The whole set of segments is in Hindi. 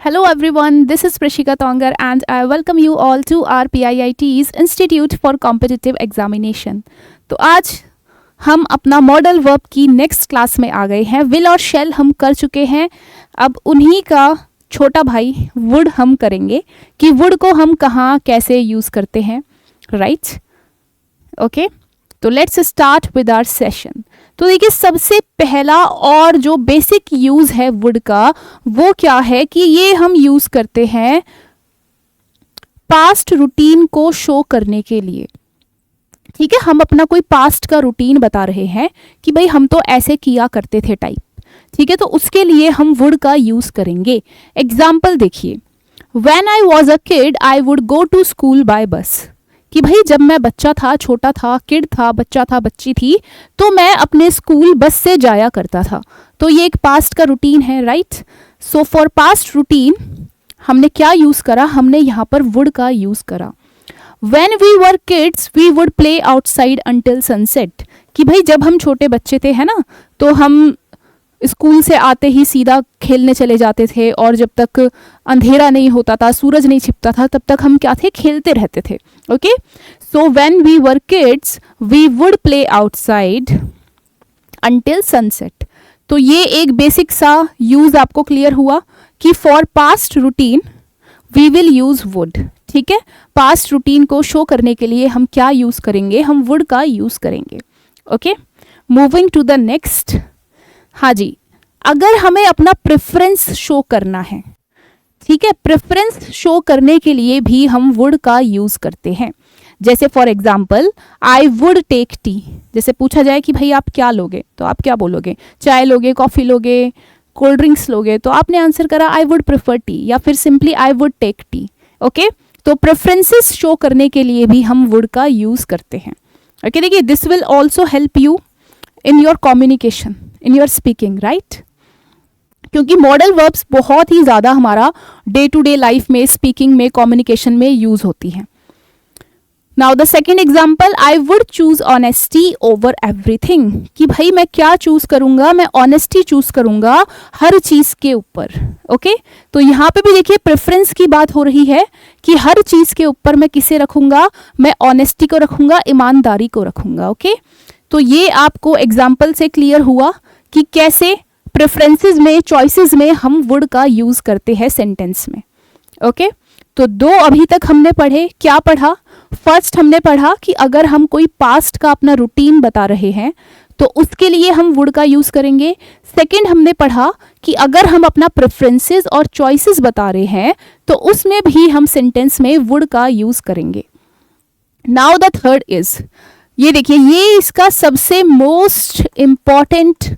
Hello everyone, this is Prashika Tongar and I welcome you all to our PIIT's Institute for Competitive Examination. तो आज हम अपना मॉडल वर्ब की नेक्स्ट क्लास में आ गए हैं. विल और शेल हम कर चुके हैं. अब उन्हीं का छोटा भाई वुड हम करेंगे कि वुड को हम कहाँ कैसे यूज़ करते हैं. राइट ओके, तो let's start with our session. तो देखिए सबसे पहला और जो बेसिक यूज़ है वुड का वो क्या है कि ये हम यूज़ करते हैं पास्ट रूटीन को शो करने के लिए. ठीक है, हम अपना कोई पास्ट का रूटीन बता रहे हैं कि भाई हम तो ऐसे किया करते थे टाइप. ठीक है, तो उसके लिए हम वुड का यूज़ करेंगे. एग्जाम्पल देखिए, when I was a kid I would go to school by bus. कि भाई जब मैं बच्चा था, छोटा था, किड था, बच्चा था, बच्ची थी, तो मैं अपने स्कूल बस से जाया करता था. तो ये एक पास्ट का रूटीन है. Right, so for past routine हमने क्या यूज़ करा, हमने यहाँ पर वुड का यूज़ करा. When we were kids we would play outside until sunset. कि भाई जब हम छोटे बच्चे थे, है ना, तो हम स्कूल से आते ही सीधा खेलने चले जाते थे और जब तक अंधेरा नहीं होता था, सूरज नहीं छिपता था, तब तक हम क्या थे, खेलते रहते थे. Okay, so when we were kids we would play outside until sunset. तो ये एक बेसिक सा यूज़ आपको क्लियर हुआ कि for past routine we will use would. ठीक है, पास्ट रूटीन को शो करने के लिए हम क्या यूज़ करेंगे, हम वुड का यूज़ करेंगे. Okay, moving to the next. हाँ जी, अगर हमें अपना प्रेफरेंस शो करना है, ठीक है, प्रेफरेंस शो करने के लिए भी हम वुड का यूज़ करते हैं. जैसे for example I would take tea. जैसे पूछा जाए कि भाई आप क्या लोगे, तो आप क्या बोलोगे, चाय लोगे, कॉफ़ी लोगे, कोल्ड ड्रिंक्स लोगे. तो आपने आंसर करा आई वुड प्रेफर टी या फिर simply I would take tea. Okay, तो प्रेफरेंसेस शो करने के लिए भी हम वुड का यूज़ करते हैं. ओके, देखिए this will also help you in your communication, in your speaking. Right, क्योंकि मॉडल वर्ब्स बहुत ही ज़्यादा हमारा डे टू डे लाइफ में, स्पीकिंग में, कम्युनिकेशन में यूज़ होती हैं. Now the second example, I would choose honesty over everything. कि भाई मैं क्या चूज़ करूँगा, मैं ऑनेस्टी चूज़ करूँगा हर चीज़ के ऊपर. ओके, तो यहाँ पे भी देखिए प्रेफरेंस की बात हो रही है कि हर चीज़ के ऊपर मैं किसे रखूँगा, मैं ऑनेस्टी को रखूँगा, ईमानदारी को रखूँगा. ओके, तो ये आपको एग्जाम्पल से क्लियर हुआ कि कैसे प्रेफरेंसेस में, चॉइसेस में हम वुड का यूज़ करते हैं सेंटेंस में. ओके, तो दो अभी तक हमने पढ़े. क्या पढ़ा, फर्स्ट हमने पढ़ा कि अगर हम कोई पास्ट का अपना रूटीन बता रहे हैं तो उसके लिए हम वुड का यूज़ करेंगे. सेकंड हमने पढ़ा कि अगर हम अपना प्रेफरेंसेस और चॉइसेस बता रहे हैं तो उसमें भी हम सेंटेंस में वुड का यूज़ करेंगे. नाउ द थर्ड इज, ये देखिए ये इसका सबसे मोस्ट इम्पॉर्टेंट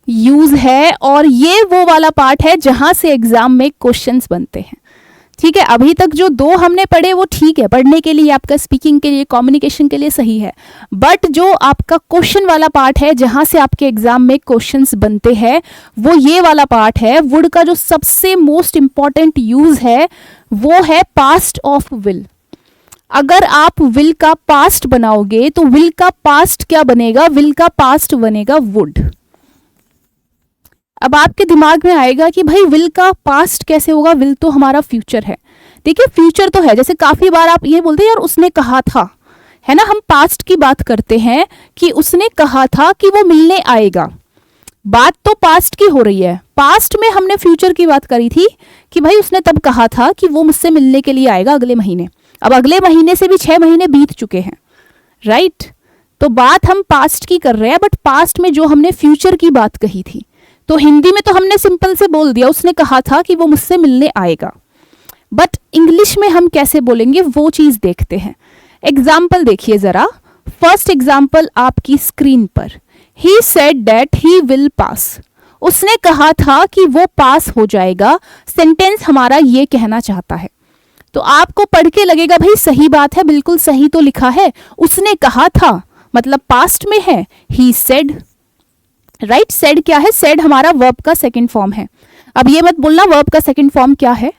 यूज़ है और ये वो वाला पार्ट है जहाँ से एग्जाम में क्वेश्चंस बनते हैं. ठीक है, अभी तक जो दो हमने पढ़े वो ठीक है, पढ़ने के लिए, आपका स्पीकिंग के लिए, कम्युनिकेशन के लिए सही है. बट जो आपका क्वेश्चन वाला पार्ट है जहाँ से आपके एग्जाम में क्वेश्चंस बनते हैं वो ये वाला पार्ट है. वुड का जो सबसे मोस्ट इम्पॉर्टेंट यूज़ है वो है पास्ट ऑफ विल. अगर आप विल का पास्ट बनाओगे तो विल का पास्ट क्या बनेगा, विल का पास्ट बनेगा वुड. अब आपके दिमाग में आएगा कि भाई विल का पास्ट कैसे होगा, विल तो हमारा फ्यूचर है. देखिए फ्यूचर तो है, जैसे काफ़ी बार आप ये बोलते हैं यार उसने कहा था, है ना, हम पास्ट की बात करते हैं कि उसने कहा था कि वो मिलने आएगा. बात तो पास्ट की हो रही है. पास्ट में हमने फ्यूचर की बात करी थी कि भाई उसने तब कहा था कि वो मुझसे मिलने के लिए आएगा अगले महीने. अब अगले महीने से भी 6 महीने बीत चुके हैं. राइट, तो बात हम पास्ट की कर रहे हैं, बट पास्ट में जो हमने फ्यूचर की बात कही थी तो हिंदी में तो हमने सिंपल से बोल दिया उसने कहा था कि वो मुझसे मिलने आएगा. बट इंग्लिश में हम कैसे बोलेंगे वो चीज़ देखते हैं. एग्जाम्पल देखिए ज़रा. फर्स्ट एग्जाम्पल आपकी स्क्रीन पर, ही said that he will pass. उसने कहा था कि वो पास हो जाएगा. सेंटेंस हमारा ये कहना चाहता है. तो आपको पढ़ के लगेगा भाई सही बात है, बिल्कुल सही तो लिखा है, उसने कहा था मतलब पास्ट में है. ही सेड, राइट, सेड क्या है, सेड हमारा वर्ब का सेकंड फॉर्म है. अब ये मत बोलना वर्ब का सेकंड फॉर्म क्या है.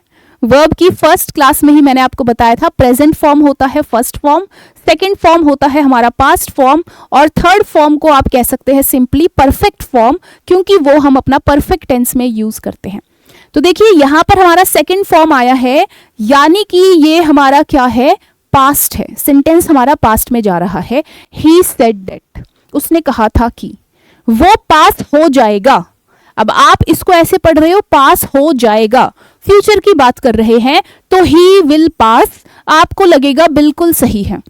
वर्ब की फर्स्ट क्लास में ही मैंने आपको बताया था प्रेजेंट फॉर्म होता है फर्स्ट फॉर्म, सेकंड फॉर्म होता है हमारा पास्ट फॉर्म और थर्ड फॉर्म को आप कह सकते हैं सिंपली परफेक्ट फॉर्म, क्योंकि वो हम अपना परफेक्ट टेंस में यूज करते हैं. तो देखिए यहाँ पर हमारा सेकंड फॉर्म आया है, यानी कि ये हमारा क्या है, पास्ट है, सेंटेंस हमारा पास्ट में जा रहा है। ही सेड दैट, उसने कहा था कि, वो पास हो जाएगा। अब आप इसको ऐसे पढ़ रहे हो, पास हो जाएगा, फ्यूचर की बात कर रहे हैं, तो ही विल पास आपको लगेगा बिल्कुल सही है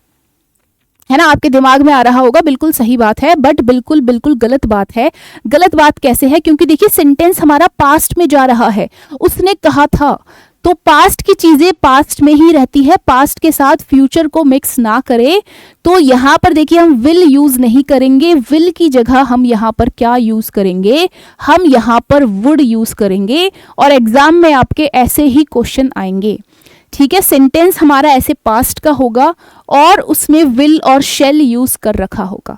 ना, आपके दिमाग में आ रहा होगा बिल्कुल सही बात है, बट बिल्कुल बिल्कुल गलत बात है। गलत बात कैसे है, क्योंकि देखिए सेंटेंस हमारा पास्ट में जा रहा है, उसने कहा था, तो पास्ट की चीजें पास्ट में ही रहती है, पास्ट के साथ फ्यूचर को मिक्स ना करें। तो यहां पर देखिए हम विल यूज नहीं करेंगे, विल की जगह हम यहां पर क्या यूज करेंगे, हम यहां पर वुड यूज करेंगे, और एग्जाम में आपके ऐसे ही क्वेश्चन आएंगे। ठीक है, सेंटेंस हमारा ऐसे पास्ट का होगा और उसमें विल और शेल यूज कर रखा होगा,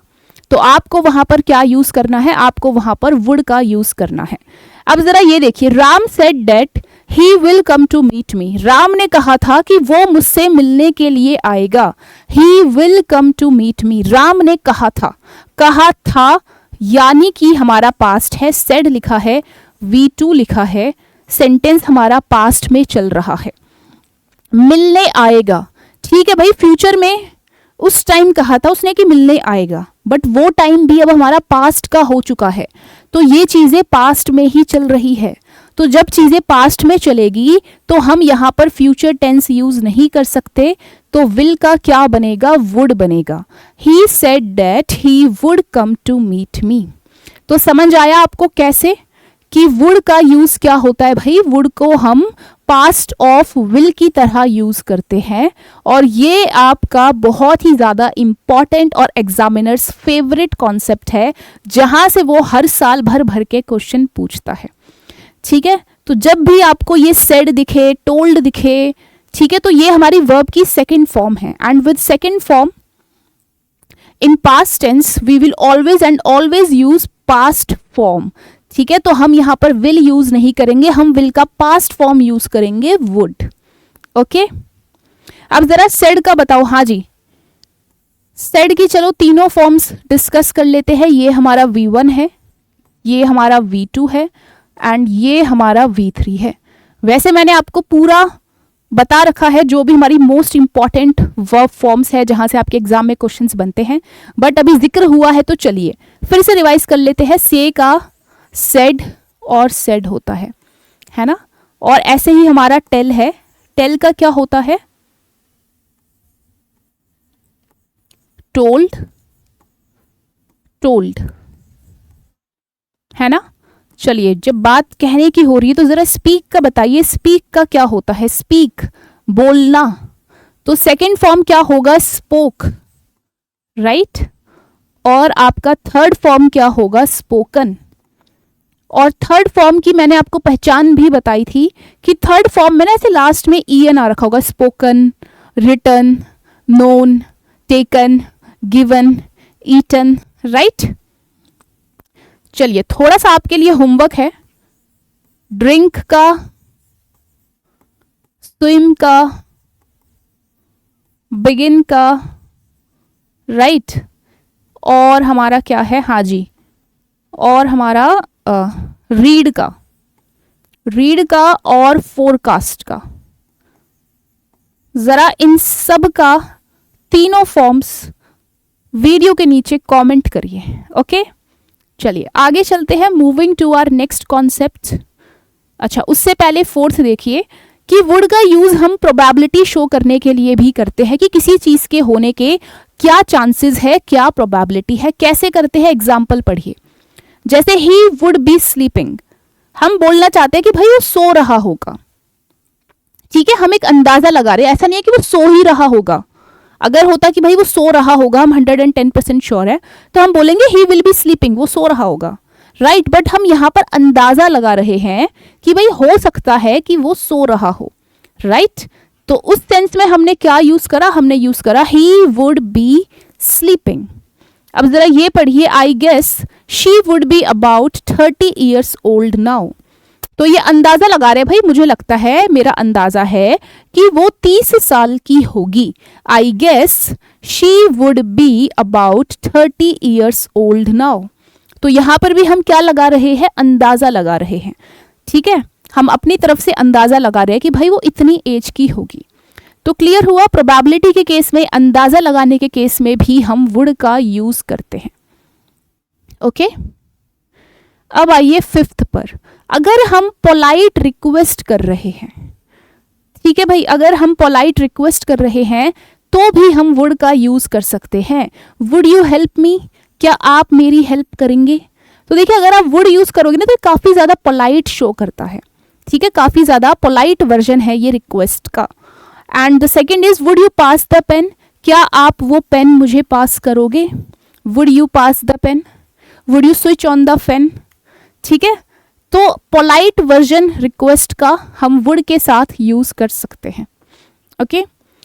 तो आपको वहां पर क्या यूज करना है, आपको वहां पर वुड का यूज करना है। अब जरा ये देखिए, Ram said that he will come to meet me, Ram ने कहा था कि वो मुझसे मिलने के लिए आएगा। He will come to meet me, Ram ने कहा था यानी कि हमारा पास्ट है, सेड लिखा है, V2 लिखा है, सेंटेंस हमारा पास्ट में चल रहा है। मिलने आएगा, ठीक है भाई, फ्यूचर में उस टाइम कहा था उसने कि मिलने आएगा, बट वो टाइम भी अब हमारा पास्ट का हो चुका है, तो ये चीजें पास्ट में ही चल रही है। तो जब चीजें पास्ट में चलेगी तो हम यहाँ पर फ्यूचर टेंस यूज नहीं कर सकते, तो विल का क्या बनेगा, वुड बनेगा। He said that he would come to meet me. तो समझ आया आपको कैसे कि वुड का यूज क्या होता है भाई, वुड को हम पास्ट ऑफ विल की तरह यूज करते हैं, और ये आपका बहुत ही ज़्यादा इंपॉर्टेंट और एग्जामिनर्स फेवरेट कॉन्सेप्ट है, जहां से वो हर साल भर भर के क्वेश्चन पूछता है। ठीक है, तो जब भी आपको ये सेड दिखे, टोल्ड दिखे, ठीक है, तो ये हमारी वर्ब की सेकंड फॉर्म है, and with second form in past tense we will always and always use past form. ठीक है, तो हम यहां पर विल यूज नहीं करेंगे, हम विल का पास्ट फॉर्म यूज करेंगे, वुड। ओके, अब जरा सेड का बताओ। हाँ जी, सेड की चलो तीनों फॉर्म्स डिस्कस कर लेते हैं। ये हमारा V1 है, ये हमारा V2 है, एंड ये हमारा V3 है। वैसे मैंने आपको पूरा बता रखा है जो भी हमारी मोस्ट इंपॉर्टेंट वर्ब फॉर्म्स है, जहां से आपके एग्जाम में क्वेश्चंस बनते हैं, बट अभी जिक्र हुआ है तो चलिए फिर से रिवाइज कर लेते हैं। से का सेड और सेड होता है ना, और ऐसे ही हमारा टेल है, टेल का क्या होता है, टोल्ड, टोल्ड, है ना। चलिए, जब बात कहने की हो रही है तो जरा स्पीक का बताइए, स्पीक का क्या होता है, स्पीक बोलना, तो सेकंड फॉर्म क्या होगा, स्पोक, राइट, और आपका थर्ड फॉर्म क्या होगा, स्पोकन। और थर्ड फॉर्म की मैंने आपको पहचान भी बताई थी कि थर्ड फॉर्म में ना ऐसे लास्ट में EN आ रखा होगा, spoken, written, known, taken, given, eaten, right. चलिए, थोड़ा सा आपके लिए होमवर्क है, ड्रिंक का, स्विम का, बिगिन का, राइट, और हमारा क्या है, हाँ जी, और हमारा रीड का, रीड का और फोरकास्ट का। जरा इन सब का तीनों फॉर्म्स वीडियो के नीचे कमेंट करिए। ओके, चलिए आगे चलते हैं, moving to our next concept. अच्छा, उससे पहले फोर्थ देखिए कि वुड का यूज हम प्रोबेबिलिटी शो करने के लिए भी करते हैं कि किसी चीज के होने के क्या चांसेस है, क्या प्रोबेबिलिटी है। कैसे करते हैं, एग्जाम्पल पढ़िए। जैसे ही वुड बी स्लीपिंग, हम बोलना चाहते हैं कि भाई वो सो रहा होगा। ठीक है, हम एक अंदाजा लगा रहे हैं, ऐसा नहीं है कि वो सो ही रहा होगा। अगर होता कि भाई वो सो रहा होगा, हम 110% श्योर है, तो हम बोलेंगे ही विल बी स्लीपिंग, वो सो रहा होगा, राइट। बट हम यहाँ पर अंदाजा लगा रहे हैं कि भाई हो सकता है कि वो सो रहा हो, राइट। तो उस सेंस में हमने क्या यूज करा, हमने यूज करा ही वुड बी स्लीपिंग। अब जरा ये पढ़िए, I guess she would be about 30 years old now. तो ये अंदाजा लगा रहे भाई, मुझे लगता है, मेरा अंदाजा है कि वो 30 साल की होगी। I guess she would be about 30 years old now. तो यहां पर भी हम क्या लगा रहे हैं, अंदाजा लगा रहे हैं। ठीक है, हम अपनी तरफ से अंदाज़ा लगा रहे हैं कि भाई वो इतनी एज की होगी। तो क्लियर हुआ, प्रोबेबिलिटी के केस में, अंदाज़ा लगाने के केस में भी हम वुड का यूज़ करते हैं। ओके, अब आइए फिफ्थ पर। अगर हम पोलाइट रिक्वेस्ट कर रहे हैं, ठीक है भाई, अगर हम पोलाइट रिक्वेस्ट कर रहे हैं तो भी हम वुड का यूज़ कर सकते हैं। वुड यू हेल्प मी, क्या आप मेरी हेल्प करेंगे। तो देखिए, अगर आप वुड यूज़ करोगे ना तो काफ़ी ज़्यादा पोलाइट शो करता है, ठीक है, काफ़ी ज़्यादा पोलाइट वर्जन है ये रिक्वेस्ट का। And the second is would you pass the pen, क्या आप वो पेन मुझे पास करोगे। Would you pass the pen, would you switch on the fan, ठीक है। तो पोलाइट वर्जन रिक्वेस्ट का हम वुड के साथ यूज़ कर सकते हैं। ओके,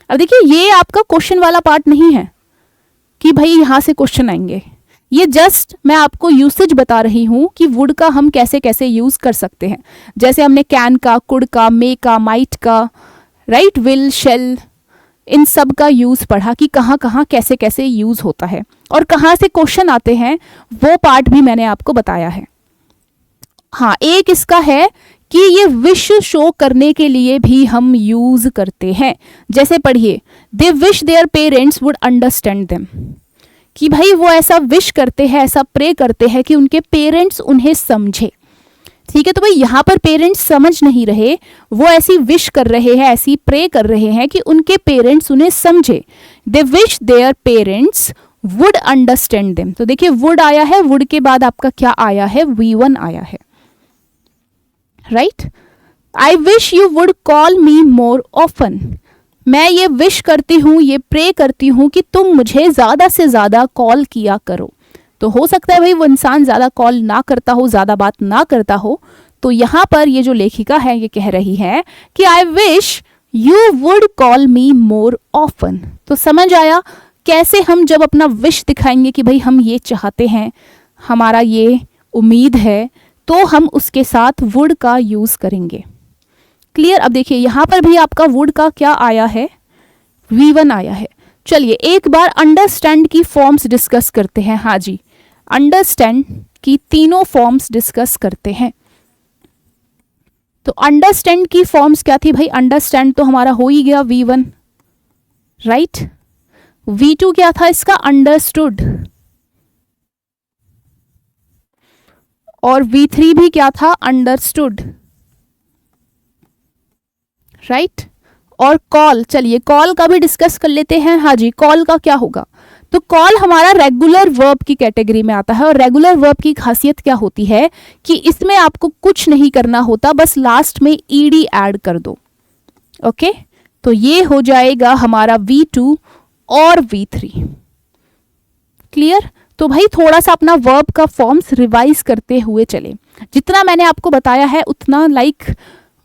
अब देखिए, ये आपका क्वेश्चन वाला पार्ट नहीं है कि भाई यहाँ से क्वेश्चन आएंगे, ये जस्ट मैं आपको यूसेज बता रही हूँ कि वुड का हम कैसे कैसे यूज़ कर सकते हैं। जैसे हमने कैन का, कुड का, मे का, माइट का, राइट, विल, शेल, इन सब का यूज़ पढ़ा कि कहाँ कहाँ कैसे कैसे यूज़ होता है और कहाँ से क्वेश्चन आते हैं, वो पार्ट भी मैंने आपको बताया है। हाँ, एक इसका है कि ये विश शो करने के लिए भी हम यूज़ करते हैं। जैसे पढ़िए, they wish their parents would understand them, कि भाई वो ऐसा विश करते हैं, ऐसा प्रे करते हैं कि उनके पेरेंट्स उन्हें समझे, ठीक है। तो भाई यहाँ पर पेरेंट्स समझ नहीं रहे, वो ऐसी विश कर रहे हैं, ऐसी प्रे कर रहे हैं कि उनके पेरेंट्स उन्हें समझे। They wish their parents would understand them. तो देखिए, वुड आया है, वुड के बाद आपका क्या आया है, V1 आया है, right. I wish you would call me more often, मैं ये विश करती हूँ, ये प्रे करती हूँ कि तुम मुझे ज़्यादा से ज़्यादा कॉल किया करो। तो हो सकता है भाई वो इंसान ज़्यादा कॉल ना करता हो, ज़्यादा बात ना करता हो। तो यहाँ पर ये जो लेखिका है ये कह रही है कि I wish you would call me more often. तो समझ आया कैसे हम जब अपना विश दिखाएंगे कि भाई हम ये चाहते हैं, हमारा ये उम्मीद है, तो हम उसके साथ वुड का यूज़ करेंगे। क्लियर। अब देखिए, यहाँ पर भी आपका वुड का क्या आया है, V1 आया है। चलिए एक बार अंडरस्टैंड की फॉर्म्स डिस्कस करते हैं। हाँ जी, अंडरस्टैंड की तीनों फॉर्म्स डिस्कस करते हैं। तो अंडरस्टैंड की फॉर्म्स क्या थी भाई, अंडरस्टैंड तो हमारा हो ही गया V1, राइट। V2 क्या था इसका, अंडरस्टूड, और V3 भी क्या था, अंडरस्टूड, राइट। और कॉल, चलिए कॉल का भी डिस्कस कर लेते हैं। हाँ जी, कॉल का क्या होगा, तो कॉल हमारा रेगुलर वर्ब की कैटेगरी में आता है। और रेगुलर वर्ब की खासियत क्या होती है कि इसमें आपको कुछ नहीं करना होता, बस लास्ट में ईडी ऐड कर दो। ओके, तो ये हो जाएगा हमारा V2 और V3। क्लियर। तो भाई थोड़ा सा अपना वर्ब का फॉर्म्स रिवाइज करते हुए चले, जितना मैंने आपको बताया है उतना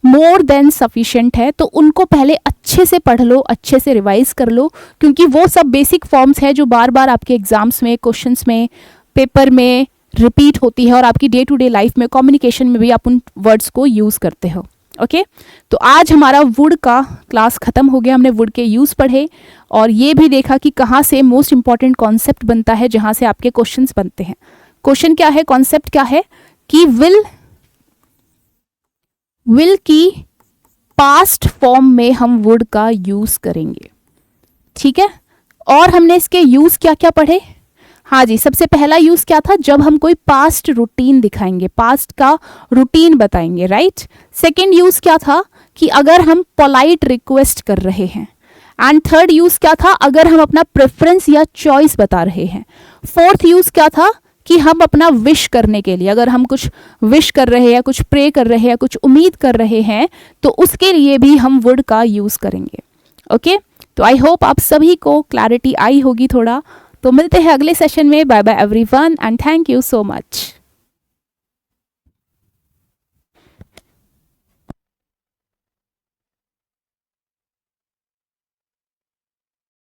मोर देन सफिशिएंट है। तो उनको पहले अच्छे से पढ़ लो, अच्छे से रिवाइज कर लो, क्योंकि वो सब बेसिक फॉर्म्स है जो बार बार आपके एग्जाम्स में, क्वेश्चंस में, पेपर में रिपीट होती है और आपकी डे टू डे लाइफ में, कम्युनिकेशन में भी आप उन वर्ड्स को यूज़ करते हो। ओके, तो आज हमारा वुड का क्लास ख़त्म हो गया। हमने वुड के यूज़ पढ़े और ये भी देखा कि कहाँ से मोस्ट इंपॉर्टेंट कॉन्सेप्ट बनता है, जहाँ से आपके क्वेश्चंस बनते हैं। क्वेश्चन क्या है, कॉन्सेप्ट क्या है कि विल की पास्ट फॉर्म में हम वुड का यूज़ करेंगे, ठीक है। और हमने इसके यूज़ क्या क्या पढ़े। हाँ जी, सबसे पहला यूज़ क्या था, जब हम कोई पास्ट रूटीन दिखाएंगे, पास्ट का रूटीन बताएंगे, राइट। सेकंड यूज़ क्या था कि अगर हम पोलाइट रिक्वेस्ट कर रहे हैं। एंड थर्ड यूज़ क्या था, अगर हम अपना प्रेफरेंस या चॉइस बता रहे हैं। फोर्थ यूज़ क्या था कि हम अपना विश करने के लिए, अगर हम कुछ विश कर रहे हैं, कुछ प्रे कर रहे हैं, कुछ उम्मीद कर रहे हैं, तो उसके लिए भी हम वुड का यूज़ करेंगे। ओके, तो आई होप आप सभी को क्लैरिटी आई होगी थोड़ा। तो मिलते हैं अगले सेशन में। Bye bye everyone and thank you so much.